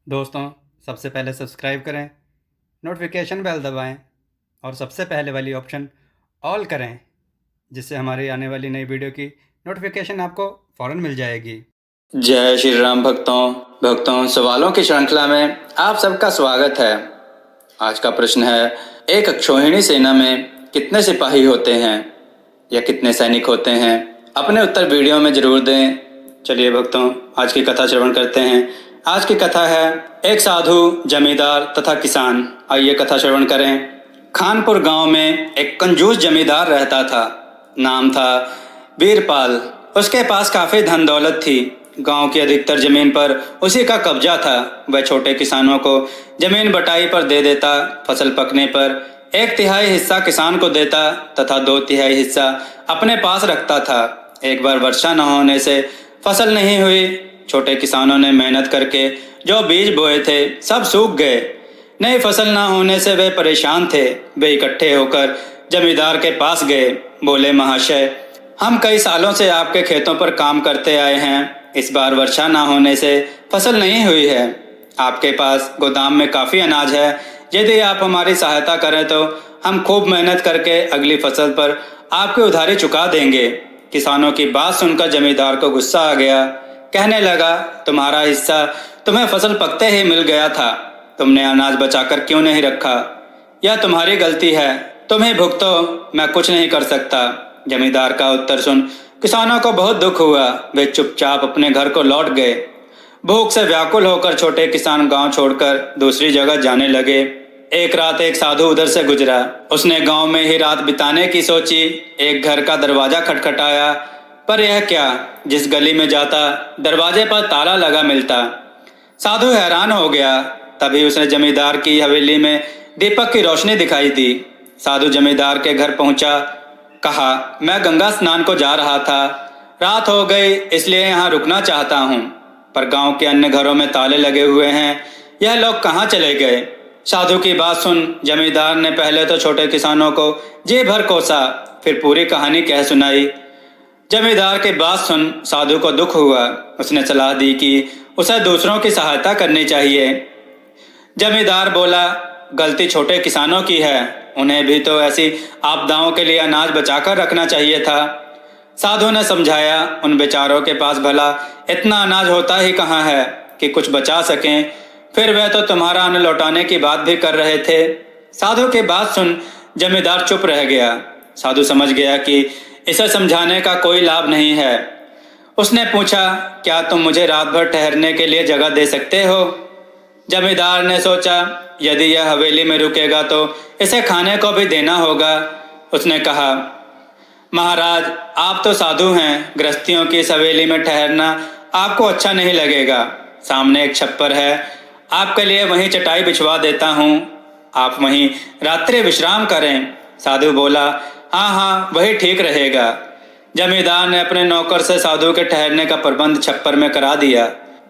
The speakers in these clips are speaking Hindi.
दोस्तों, सबसे पहले सब्सक्राइब करें, नोटिफिकेशन बेल दबाएं और सबसे पहले वाली ऑप्शन ऑल करें, जिससे हमारी आने वाली नई वीडियो की नोटिफिकेशन आपको फ़ौरन मिल जाएगी। जय श्री राम भक्तों सवालों की श्रृंखला में आप सबका स्वागत है। आज का प्रश्न है, एक अक्षौहिणी सेना में कितने सिपाही होते हैं या कितने सैनिक होते हैं? अपने उत्तर वीडियो में जरूर दें। चलिए भक्तों, आज की कथा श्रवण करते हैं। आज की कथा है एक साधु, जमींदार तथा किसान। आइए कथा श्रवण करें। खानपुर गांव में एक कंजूस जमींदार रहता था। नाम था वीरपाल। उसके पास काफी धन दौलत थी। गांव की अधिकतर जमीन पर उसी का कब्जा था। वह छोटे किसानों को जमीन बटाई पर दे देता। फसल पकने पर 1/3 हिस्सा किसान को देता तथा 2/3 हिस्सा अपने पास रखता था। एक बार वर्षा न होने से फसल नहीं हुई। छोटे किसानों ने मेहनत करके जो बीज बोए थे सब सूख गए। नई फसल न होने से वे परेशान थे। वे इकट्ठे होकर जमींदार के पास गए। बोले, महाशय, हम कई सालों से आपके खेतों पर काम करते आए हैं। इस बार वर्षा न होने से फसल नहीं हुई है। आपके पास गोदाम में काफी अनाज है। यदि आप हमारी सहायता करें तो हम खूब मेहनत करके अगली फसल पर आपकी उधारी चुका देंगे। किसानों की बात सुनकर जमींदार को गुस्सा आ गया। कहने लगा, तुम्हारा हिस्सा तुम्हें फसल पकते ही मिल गया था। तुमने अनाज बचाकर क्यों नहीं रखा? यह तुम्हारी गलती है। तुम ही भुगतो, मैं कुछ नहीं कर सकता। जमींदार का उत्तर सुन किसानों को बहुत दुख हुआ। वे चुपचाप अपने घर को लौट गए। भूख से व्याकुल होकर छोटे किसान गांव छोड़कर दूसरी जगह जाने लगे। एक रात एक साधु उधर से गुजरा। उसने गांव में ही रात बिताने की सोची। एक घर का दरवाजा खटखटाया, पर यह क्या, जिस गली में जाता दरवाजे पर ताला लगा मिलता। साधु हैरान हो गया। तभी उसने जमींदार की हवेली में दीपक की रोशनी दिखाई दी। साधु जमींदार के घर पहुंचा। कहा, मैं गंगा स्नान को जा रहा था। रात हो गई, इसलिए यहाँ रुकना चाहता हूँ, पर गांव के अन्य घरों में ताले लगे हुए हैं। यह लोग कहाँ चले गए? साधु की बात सुन जमींदार ने पहले तो छोटे किसानों को जी भर कोसा, फिर पूरी कहानी कह सुनाई। जमींदार की बात सुन साधु को दुख हुआ। उसने सलाह दी कि उसे दूसरों की सहायता करनी चाहिए। जमींदार बोला, गलती छोटे किसानों की है। उन्हें भी तो ऐसी आपदाओं के लिए अनाज बचाकर रखना चाहिए था। साधु ने समझाया, उन बेचारों के पास भला इतना अनाज होता ही कहाँ है कि कुछ बचा सकें। फिर वे तो तुम्हारा अन्न लौटाने की बात भी कर रहे थे। साधु की बात सुन जमींदार चुप रह गया। साधु समझ गया कि इसे समझाने का कोई लाभ नहीं है। उसने पूछा, क्या तुम मुझे रात भर ठहरने के लिए जगह दे सकते हो? जमींदार ने सोचा, यदि यह हवेली में रुकेगा तो इसे खाने को भी देना होगा। उसने कहा, महाराज, आप तो साधु हैं। गृहस्थियों की इस हवेली में ठहरना आपको अच्छा नहीं लगेगा। सामने एक छप्पर है, आपके लिए वहीं चटाई बिछवा देता हूँ। आप वहीं रात्रि विश्राम करें। साधु बोला, हाँ हाँ, वही ठीक रहेगा। जमींदार ने अपने नौकर से साधु के ठहरने का प्रबंध छप्पर में करा दिया।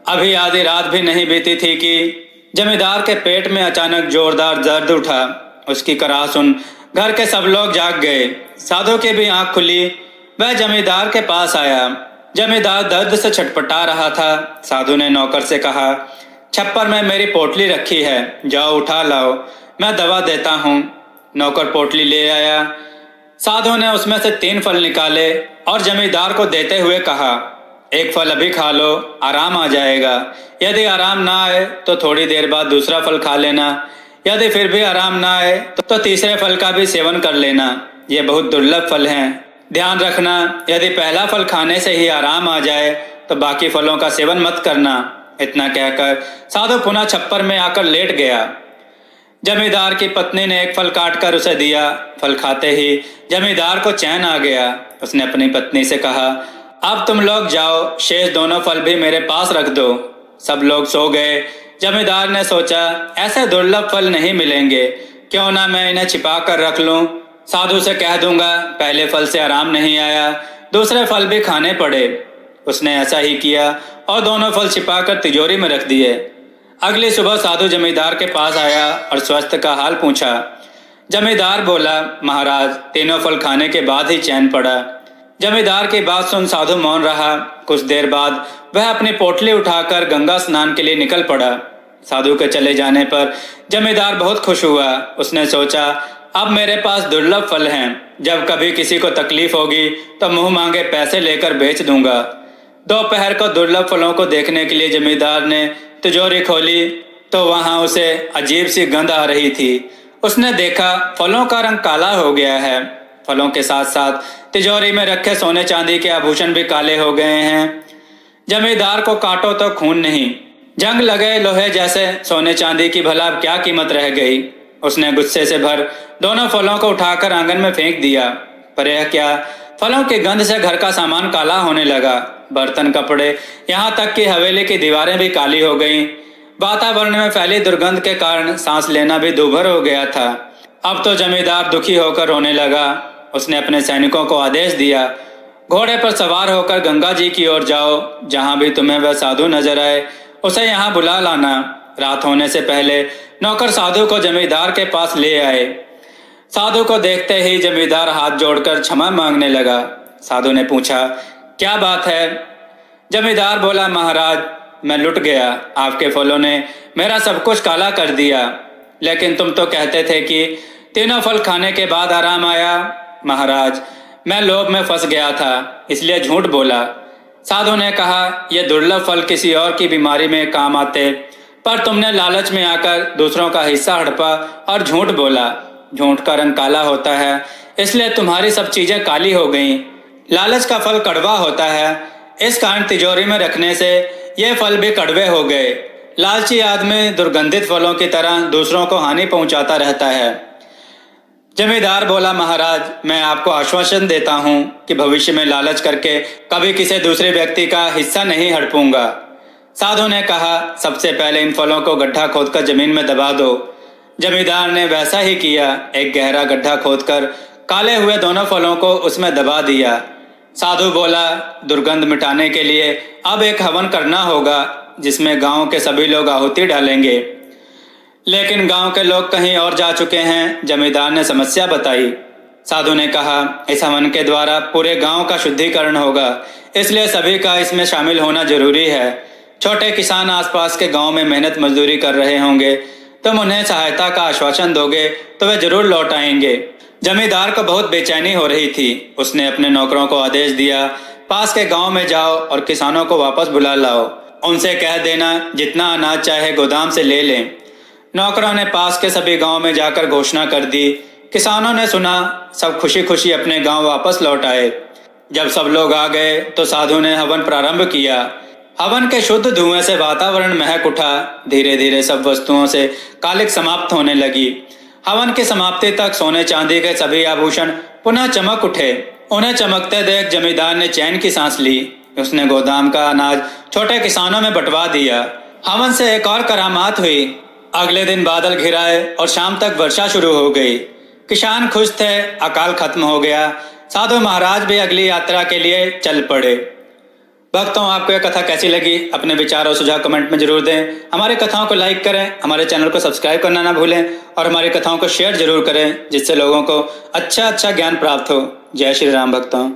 अभी आधी रात भी नहीं बीती थी कि जमींदार के पेट में अचानक जोरदार दर्द उठा। उसकी कराह सुन घर के सब लोग जाग गए। साधु की भी आंख खुली। वह जमींदार के पास आया। जमींदार दर्द से छटपटा रहा था। साधु ने नौकर से कहा, छप्पर में मेरी पोटली रखी है, जाओ उठा लाओ, मैं दवा देता हूँ। नौकर पोटली ले आया। साधु ने उसमें से 3 फल निकाले और जमींदार को देते हुए कहा, एक फल अभी खा लो, आराम आ जाएगा। यदि आराम ना आए तो थोड़ी देर बाद दूसरा फल खा लेना। यदि फिर भी आराम ना आए तो तीसरे फल का भी सेवन कर लेना। ये बहुत दुर्लभ फल हैं। ध्यान रखना, यदि पहला फल खाने से ही आराम आ जाए तो बाकी फलों का सेवन मत करना। इतना कहकर साधु पुनः छप्पर में आकर लेट गया। जमींदार की पत्नी ने एक फल काटकर उसे दिया। फल खाते ही जमींदार को चैन आ गया। उसने अपनी पत्नी से कहा, अब तुम लोग जाओ, शेष दोनों फल भी मेरे पास रख दो। सब लोग सो गए। जमींदार ने सोचा, ऐसे दुर्लभ फल नहीं मिलेंगे, क्यों ना मैं इन्हें छिपा कर रख लूं। साधु से कह दूंगा, पहले फल से आराम नहीं आया, दूसरे फल भी खाने पड़े। उसने ऐसा ही किया और दोनों फल छिपाकर तिजोरी में रख दिए। अगली सुबह साधु जमींदार के पास आया और स्वास्थ्य का हाल पूछा। जमींदार बोला, महाराज, तीनों फल खाने के बाद ही चैन पड़ा। जमींदार की बात सुन साधु मौन रहा। कुछ देर बाद वह अपनी पोटली उठाकर गंगा स्नान के लिए निकल पड़ा। साधु के चले जाने पर जमींदार बहुत खुश हुआ। उसने सोचा, अब मेरे पास दुर्लभ फल हैं, जब कभी किसी को तकलीफ होगी तो मुंह मांगे पैसे लेकर बेच दूंगा। दोपहर को दुर्लभ फलों को देखने के लिए जमींदार ने तिजोरी खोली तो वहां उसे अजीब सी गंध आ रही थी। उसने देखा फलों का रंग काला हो गया है। फलों के साथ साथ तिजोरी में रखे सोने चांदी के आभूषण भी काले हो गए हैं। जमींदार को काटो तो खून नहीं, जंग लगे लोहे जैसे सोने चांदी की भला अब क्या कीमत रह गई। उसने गुस्से से भर दोनों फलों को उठाकर आंगन में फेंक दिया। पर यह क्या, फलों की गंध से घर का सामान काला होने लगा। बर्तन, कपड़े, यहाँ तक कि हवेली की दीवारें भी काली हो गईं। वातावरण में फैली दुर्गंध के कारण सांस लेना भी दूभर हो गया था। अब तो जमींदार दुखी होकर रोने लगा। उसने अपने सैनिकों को आदेश दिया, घोड़े पर सवार होकर गंगा जी की ओर जाओ। जहां भी तुम्हें वह साधु नजर आए उसे यहाँ बुला लाना। रात होने से पहले नौकर साधु को जमींदार के पास ले आए। साधु को देखते ही जमींदार हाथ जोड़कर क्षमा मांगने लगा। साधु ने पूछा, क्या बात है? जमींदार बोला, महाराज, मैं लुट गया। आपके फलों ने मेरा सब कुछ काला कर दिया। लेकिन तुम तो कहते थे कि तीनों फल खाने के बाद आराम आया। महाराज, मैं लोभ में फंस गया था, इसलिए झूठ बोला। साधु ने कहा, यह दुर्लभ फल किसी और की बीमारी में काम आते, पर तुमने लालच में आकर दूसरों का हिस्सा हड़पा और झूठ बोला। झूठ का रंग काला होता है, इसलिए तुम्हारी सब चीजें काली हो गईं। लालच का फल कड़वा होता है, इस कारण तिजोरी में रखने से ये फल भी कड़वे हो गए। लालची आदमी दुर्गंधित फलों की तरह दूसरों को हानि पहुंचाता रहता है। जमींदार बोला, महाराज, मैं आपको आश्वासन देता हूं कि भविष्य में लालच करके कभी किसी दूसरे व्यक्ति का हिस्सा नहीं हड़पूंगा। साधु ने कहा, सबसे पहले इन फलों को गड्ढा खोदकर जमीन में दबा दो। जमींदार ने वैसा ही किया। एक गहरा गड्ढा खोदकर काले हुए दोनों फलों को उसमें दबा दिया। साधु बोला, दुर्गंध मिटाने के लिए अब एक हवन करना होगा, जिसमें गांव के सभी लोग आहुति डालेंगे। लेकिन गांव के लोग कहीं और जा चुके हैं। जमींदार ने समस्या बताई। साधु ने कहा, इस हवन के द्वारा पूरे गांव का शुद्धिकरण होगा, इसलिए सभी का इसमें शामिल होना जरूरी है। छोटे किसान आसपास के गांव में मेहनत मजदूरी कर रहे होंगे, तुम उन्हें सहायता का आश्वासन दोगे तो वे जरूर लौट आएंगे। जमींदार को बहुत बेचैनी हो रही थी। उसने अपने नौकरों को आदेश दिया, पास के गांव में जाओ और किसानों को वापस बुला लाओ। उनसे कह देना जितना अनाज चाहे गोदाम से ले लें। नौकरों ने पास के सभी गांव में जाकर घोषणा कर दी। किसानों ने सुना, सब खुशी खुशी अपने गांव वापस लौट आए। जब सब लोग आ गए तो साधु ने हवन प्रारंभ किया। हवन के शुद्ध धुएं से वातावरण महक उठा। धीरे धीरे सब वस्तुओं से कालिक समाप्त होने लगी। हवन की समाप्ति तक सोने चांदी के सभी आभूषण पुनः चमक उठे। उन्हें चमकते देख जमींदार ने चैन की सांस ली। उसने गोदाम का अनाज छोटे किसानों में बंटवा दिया। हवन से एक और करामात हुई। अगले दिन बादल घिराए और शाम तक वर्षा शुरू हो गई। किसान खुश थे, अकाल खत्म हो गया। साधु महाराज भी अगली यात्रा के लिए चल पड़े। भक्तों, आपको यह कथा कैसी लगी? अपने विचार और सुझाव कमेंट में जरूर दें। हमारी कथाओं को लाइक करें, हमारे चैनल को सब्सक्राइब करना ना भूलें और हमारी कथाओं को शेयर जरूर करें, जिससे लोगों को अच्छा ज्ञान प्राप्त हो। जय श्री राम भक्तों।